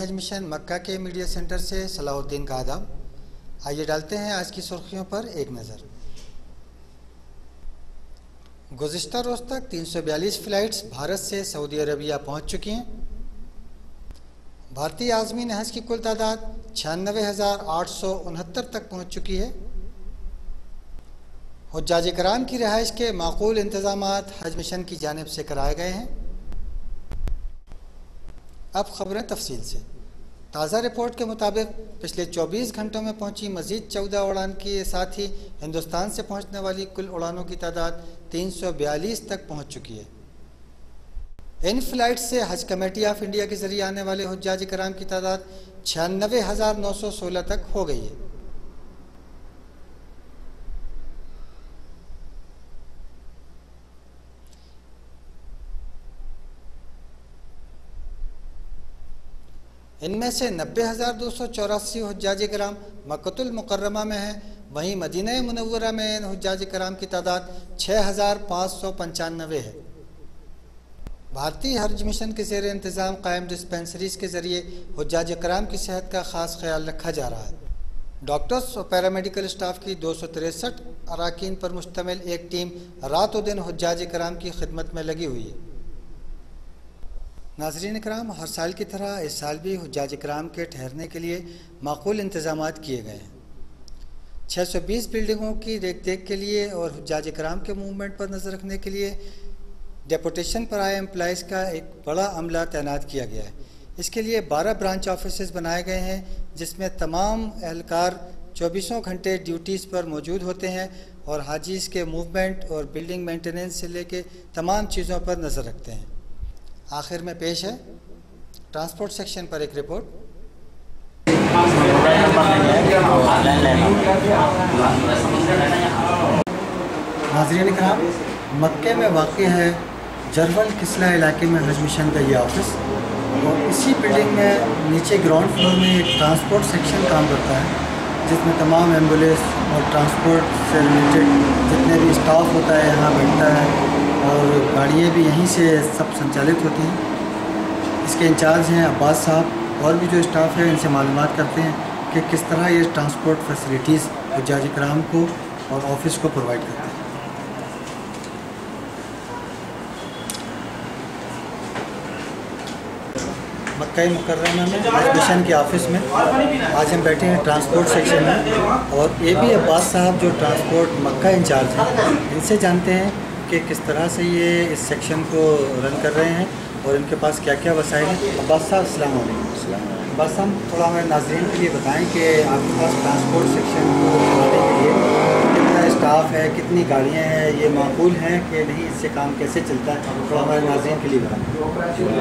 हज मिशन मक्का के media centre से सलाहुद्दीन का आदाब। आइए डालते हैं आज की सुर्खियों पर एक नज़र। गुज़िश्ता रोज़ तक 342 फ़्लाइट्स भारत से सऊदी अरबिया पहुंच चुकी हैं। भारतीय आज़मीन हज की कुल तादाद 96,869 तक पहुंच चुकी है। हुज्जाज कराम की रिहाइश के माकूल इंतज़ामात हज मिशन की जानिब से कराए गए हैं। अब ख़बरें तफसील से। ताज़ा रिपोर्ट के मुताबिक पिछले 24 घंटों में पहुंची मज़ीद 14 उड़ान के साथ ही हिंदुस्तान से पहुंचने वाली कुल उड़ानों की तादाद 342 तक पहुंच चुकी है। इन फ़्लाइट से हज कमेटी ऑफ इंडिया के ज़रिए आने वाले हुज्जाज कराम की तादाद 96,916 तक हो गई है। इनमें से 90,284 हुज्जाज कराम मक्कतुल मुकर्रमा में हैं। वहीं मदीना मुनव्वरा में इन हुज्जाज कराम की तादाद 6,595 है। भारतीय हज मिशन के ज़ेर इंतज़ाम कायम डिस्पेंसरीज़ के ज़रिए हुज्जाज कराम की सेहत का ख़ास ख्याल रखा जा रहा है। डॉक्टर्स और पैरामेडिकल स्टाफ की 263 अराकीन पर मुश्तमिल एक टीम रात और दिन हुज्जाज कराम की खिदमत में लगी हुई है। नाज़रीन कराम, हर साल की तरह इस साल भी हुज्जाज कराम के ठहरने के लिए माकूल इंतज़ामात किए गए हैं। 620 बिल्डिंगों की देख रेख के लिए और हुज्जाज कराम के मूवमेंट पर नज़र रखने के लिए डेपुटेशन पर आए एम्प्लॉइज़ का एक बड़ा अमला तैनात किया गया है। इसके लिए 12 ब्रांच ऑफिस बनाए गए हैं, जिसमें तमाम एहलकार 24 घंटे ड्यूटीज़ पर मौजूद होते हैं और हाजीज़ के मूवमेंट और बिल्डिंग मेंटेनेंस से लेकर तमाम चीज़ों पर नज़र रखते हैं। आखिर में पेश है ट्रांसपोर्ट सेक्शन पर एक रिपोर्ट। नाज़रीन कराम, मक्के में वाक़ है जरवल किस्ला इलाके में हज मिशन का ये ऑफिस, और इसी बिल्डिंग में नीचे ग्राउंड फ्लोर में एक ट्रांसपोर्ट सेक्शन काम करता है, जिसमें तमाम एम्बुलेंस और ट्रांसपोर्ट से रिलेटेड जितने भी स्टाफ होता है यहाँ बैठता है और गाड़ियाँ भी यहीं से सब संचालित होती हैं। इसके इंचार्ज हैं अब्बास साहब, और भी जो स्टाफ है इनसे मालूमात करते हैं कि किस तरह ये ट्रांसपोर्ट फैसिलिटीज़ हुज्जाज कराम को और ऑफिस को प्रोवाइड करते हैं। मक्का मुकर्रमा में हज मिशन के ऑफिस में आज हम बैठे हैं ट्रांसपोर्ट सेक्शन में, और ये भी अब्बास साहब जो ट्रांसपोर्ट मक्का इंचार्ज हैं, इनसे जानते हैं कि किस तरह से ये इस सेक्शन को रन कर रहे हैं और इनके पास क्या क्या वसाइल हैं। अब्बास साहब अस्सलाम वालेकुम। अब्बास साहब, थोड़ा हमारे नाज़रीन के लिए बताएं कि आपके पास ट्रांसपोर्ट सेक्शन को चलाने के लिए कितना स्टाफ है, कितनी गाड़ियाँ हैं, ये माकूल हैं कि नहीं, इससे काम कैसे चलता है, थोड़ा हमारे नाज़रीन के लिए बताएँ।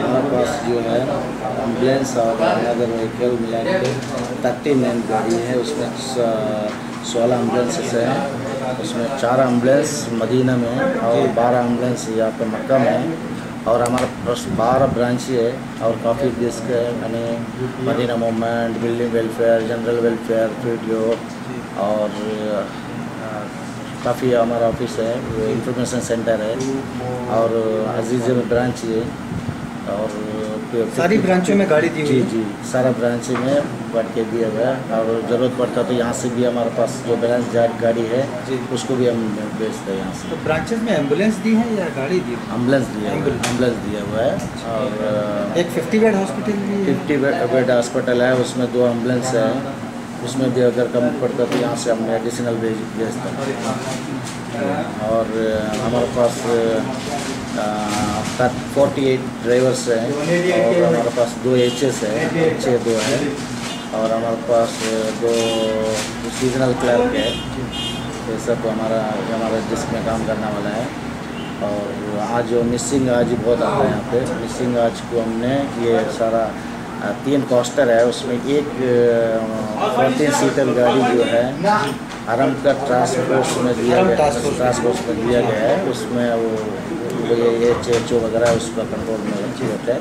हमारे पास जो है एम्बुलेंस और अदर व्हीकल मिला के 39 गाड़ी है। उसमें 16 एम्बुलेंसेस हैं। उसमें 4 एम्बुलेंस मदीना में और 12 एम्बुलेंस यहाँ पे मक्का में, और हमारे पास 12 ब्रांच है और काफ़ी डेस्क है, यानी Madina movement, building welfare, general welfare, video, और काफ़ी हमारा ऑफिस है, इंफॉर्मेशन सेंटर है, और अजीज़ में ब्रांच है, और सारी ब्रांचों में गाड़ी दी हुई है। जी, सारा ब्रांच में बढ़ के दिया हुआ है, और ज़रूरत पड़ता तो यहाँ से भी हमारे पास जो ब्रांच गाड़ी है उसको भी हम भेजते हैं यहाँ से। तो ब्रांचेस में एम्बुलेंस दी है या गाड़ी दी है? एम्बुलेंस दिया हुआ है, और एक 50 बेड हॉस्पिटल भी है। 50 बेड हॉस्पिटल है, उसमें 2 एम्बुलेंस है। उसमें भी अगर कम पड़ता तो यहाँ से हम एडिशनल भेजते हैं। और हमारे पास 48 ड्राइवर्स हैं, और हमारे पास 2 HS है, 2 है, और हमारे पास 2 सीजनल क्लर्क है। ये सब हमारा डिस्क में काम करने वाला है। और आज जो मिसिंग आज बहुत आता है यहाँ पे, मिसिंग आज को हमने ये सारा 3 कोस्टर है, उसमें एक 14 सीटर गाड़ी जो है आराम का ट्रांसपोर्ट में दिया गया है। उसमें वो ये चेचो वगैरह उसका कंट्रोल में होता है,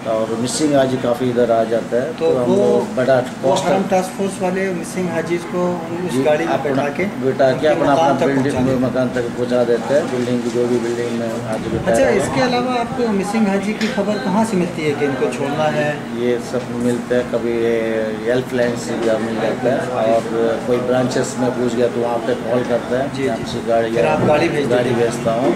और मिसिंग हाजी काफ़ी इधर आ जाता है, तो हम लोग बड़ा हरम टास्क फोर्स वाले मिसिंग हाजीज को उस गाड़ी में बिठा के अपना बिल्डिंग मकान तक पहुंचा देते हैं, बिल्डिंग की जो भी बिल्डिंग में हाजी बिठाया। अच्छा, इसके अलावा आपको मिसिंग हाजी की खबर कहाँ से मिलती है कि इनको छोड़ना है? ये सब मिलता है, कभी हेल्पलाइन से भी मिल जाता है, और कोई ब्रांचेस में पूछ गया तो वहाँ पे कॉल करता है, गाड़ी भेजता हूँ,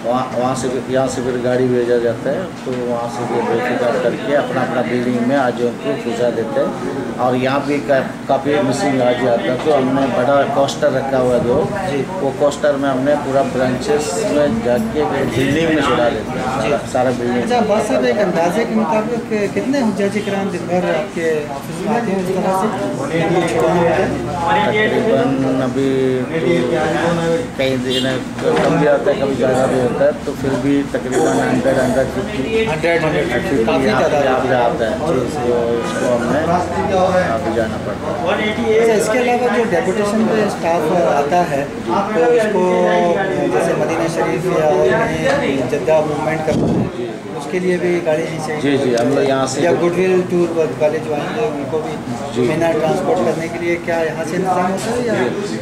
वहाँ से यहाँ से फिर गाड़ी भेजा जाता है, तो वहाँ से फिर वेरीफाई करके अपना अपना बिल्डिंग में आज उनको पहुँचा देते हैं। और यहाँ भी काफ़ी मिसिंग आज आता है, तो हमने बड़ा कोस्टर रखा हुआ है, वो कोस्टर में हमने पूरा ब्रांचेस में जाके बिल्डिंग में छुड़ा देते हैं, सारा बिल्डिंग। अच्छा बस साहब, एक अंदाजे के मुताबिक कितने हुज्जाज किराम दिन भर आपके ऑफिस में आते हैं इस तरह से तकरीबन? अभी कई दिन कम भी आता है, कभी ज़्यादा भी होता है, तो फिर भी तकरीबन 100 काफ़ी तादाद आता है, तो इसको हमने अभी जाना पड़ता है। अच्छा, इसके अलावा जो डेपुटेशन पे स्टाफ आता है, तो इसको जैसे मदीना शरीफ या और कहीं जद्दा मूवमेंट करना है, उसके लिए भी गाड़ी नहीं चाहिए? जी, हम लोग यहाँ से या गुडविल टूर वाले जो आएंगे उनको भी मीना ट्रांसपोर्ट करने के लिए क्या यहाँ से इंतजाम होता है? या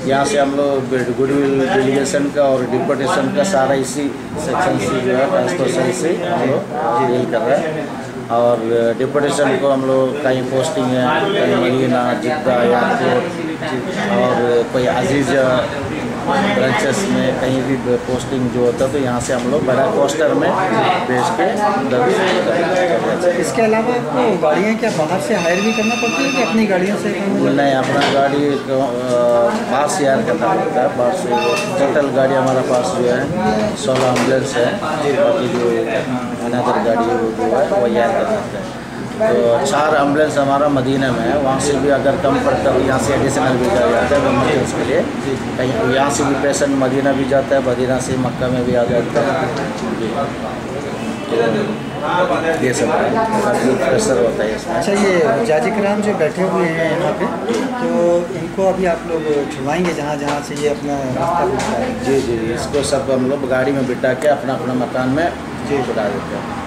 यहाँ से हम लोग गुडविल डेलीगेशन का और डिप्यूटेशन का सारा इसी सेक्शन से जो है ट्रांसपोर्टेशन से हम लोग डील कर रहे हैं। और डिप्यूटेशन को हम लोग कहीं पोस्टिंग है, कहीं मदीना, जिद्दा, एयरपोर्ट और कोई अजीज ब्रांचेस में कहीं भी पोस्टिंग जो होता है, तो यहाँ से हम लोग बड़ा कोस्टर में भेज के इसके अलावा आपको गाड़ियाँ क्या बाहर से हायर भी करना पड़ती है कि अपनी गाड़ियों से? नहीं, अपना गाड़ी बाहर से हायर करना पड़ता है, बाहर से। टोटल गाड़ी हमारे पास जो है 16 एम्बुलेंस है, बाकी जो अनदर गाड़ी है वो जो है वो हायर कर सकते हैं। तो 4 एम्बुलेंस हमारा मदीना में है, वहाँ से भी अगर कम पड़ता है तो यहाँ से एडिशनल भेजा जाता है एमरजेंसी के लिए। कहीं यहाँ से भी पेशेंट मदीना भी जाता है, मदीना से मक्का में भी आ जाता है। तो ये सब प्रेशर होता है इसमें। अच्छा, ये हुज्जाज किराम जो बैठे हुए हैं यहाँ पे, तो इनको अभी आप लोग छुड़वाएंगे जहाँ जहाँ से ये अपना रास्ता पूछा है? जी, इसको सब हम लोग गाड़ी में बिठा के अपना अपना मकान में छुड़ा देते हैं।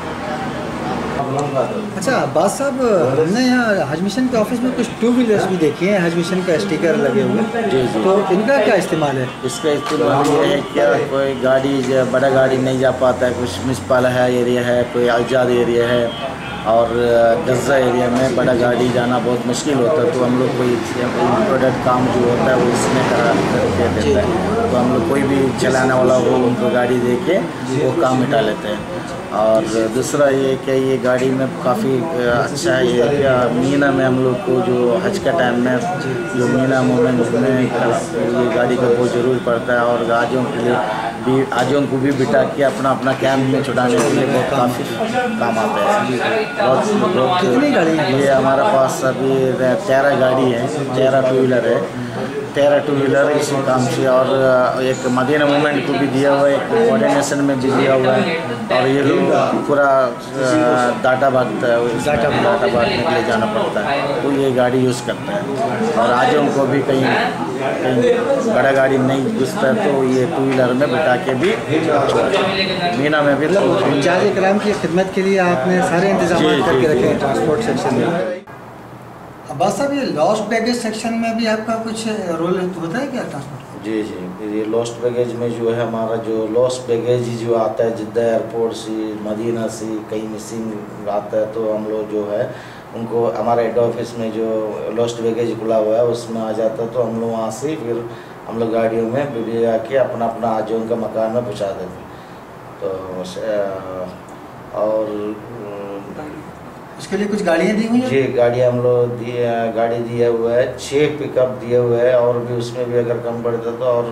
अच्छा अब्बास साहब, हमने यहाँ हज मिशन के ऑफिस में कुछ 2 व्हीलर्स भी देखी हैं, हज मिशन का स्टिकर लगे हुए। जी, तो इनका क्या इस्तेमाल है? इसका इस्तेमाल ये है क्या, कोई गाड़ी बड़ा गाड़ी नहीं जा पाता है, कुछ म्युनिसिपल है एरिया है, कोई आज़ाद एरिया है, और गज़ा एरिया में बड़ा गाड़ी जाना बहुत मुश्किल होता है, तो हम लोग कोई प्रोडक्ट काम जो होता है वो इसमें करा करके देता है, तो हम लोग कोई भी चलाने वाला हो उनको गाड़ी दे के वो काम मिटा लेते हैं। और दूसरा ये कि ये गाड़ी में काफ़ी अच्छा है ये क्या, मीना में हम लोग को जो हज का टाइम में जो मीना मोमेंट में ये गाड़ी का बहुत ज़रूर पड़ता है, और आजों को भी बिठा के अपना अपना कैंप में छुड़ाने के लिए बहुत काफ़ी काम आता है। बहुत कितनी गाड़ी है? ये हमारे पास अभी 13 गाड़ी है, 13 टू व्हीलर है, 13 टू व्हीलर इसी काम से। और एक मदीना मूवमेंट को भी दिया हुआ है, एक कोऑर्डिनेशन में भी दिया हुआ है, और ये लोग पूरा डाटाबाद में ले जाना पड़ता है, तो ये गाड़ी यूज़ करता है। और आजों को भी कहीं बड़ा गाड़ी नहीं घुसता है तो ये टू व्हीलर में बिठा के भी मीना में भी। हुज्जाज किराम की खिदमत के लिए आपने सारे इंतजाम करके रखे हैं ट्रांसपोर्ट सेक्शन में। अब्बास साहब, ये लॉस्ट बैगेज सेक्शन में भी आपका कुछ रोल होता है क्या ट्रांसपोर्ट? जी, ये लॉस्ट बैगेज में जो है हमारा जो लॉस्ट बैगेज जो आता है जिद्दा एयरपोर्ट से, मदीना से कहीं मिसिंग आता है, तो हम लोग जो है उनको हमारे हेड ऑफिस में जो लॉस्ट बैगेज खुला हुआ है उसमें आ जाता है, तो हम लोग वहाँ से फिर हम लोग गाड़ियों में भेजा के अपना अपना आज उनका मकान में पहुँचा देते हैं। तो और उसके लिए कुछ गाड़ियाँ दी हुई हैं? जी, गाड़ियाँ हम लोग गाड़ी दिया हुआ है, 6 पिकअप दिए हुए हैं, और भी उसमें भी अगर कम पड़ता तो और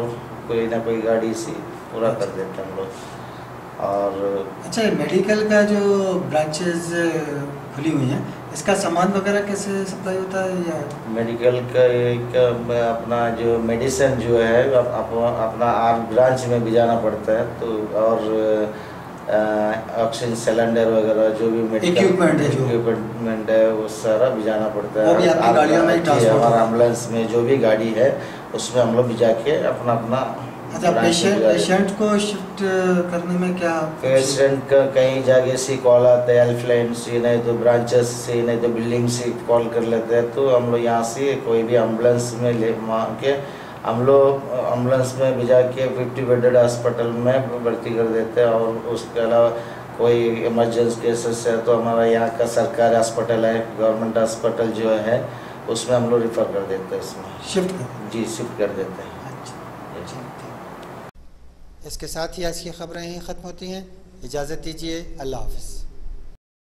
कोई ना कोई गाड़ी से पूरा कर देते हैं हम लोग। और अच्छा, मेडिकल का जो ब्रांचेस खुली हुई हैं, इसका सामान वगैरह कैसे सप्लाई होता है? या मेडिकल का एक अपना जो मेडिसिन जो है अपना आर ब्रांच में भी जाना पड़ता है, तो और ऑक्सीजन सिलेंडर वगैरह जो भी मेडिकल इक्विपमेंट है वो सारा भिजाना पड़ता है। वो भी आपकी गाड़ियों में ट्रांसपोर्ट? हमारा एम्बुलेंस में जो भी गाड़ी है उसमें हम लोग भिजा के अपना अपना अच्छा, पेशेंट को शिफ्ट करने में क्या? पेशेंट का कई जगह से कॉल आता है, हेल्पलाइन से, नहीं तो ब्रांचेस से, नहीं तो बिल्डिंग से कॉल कर लेते हैं, तो हम लोग यहाँ से कोई भी एम्बुलेंस में ले मांग के हम लोग एम्बुलेंस में भिजा के 50 बेडेड हॉस्पिटल में भर्ती कर देते हैं। और उसके अलावा कोई इमरजेंसी केसेस है तो हमारा यहाँ का सरकारी हॉस्पिटल है, गवर्नमेंट हॉस्पिटल जो है उसमें हम लोग रिफ़र कर देते हैं, इसमें शिफ्ट कर। जी शिफ्ट कर देते हैं। इसके साथ ही आज की खबरें यहीं ख़त्म होती हैं। इजाज़त दीजिए, अल्लाह हाफ़िज़।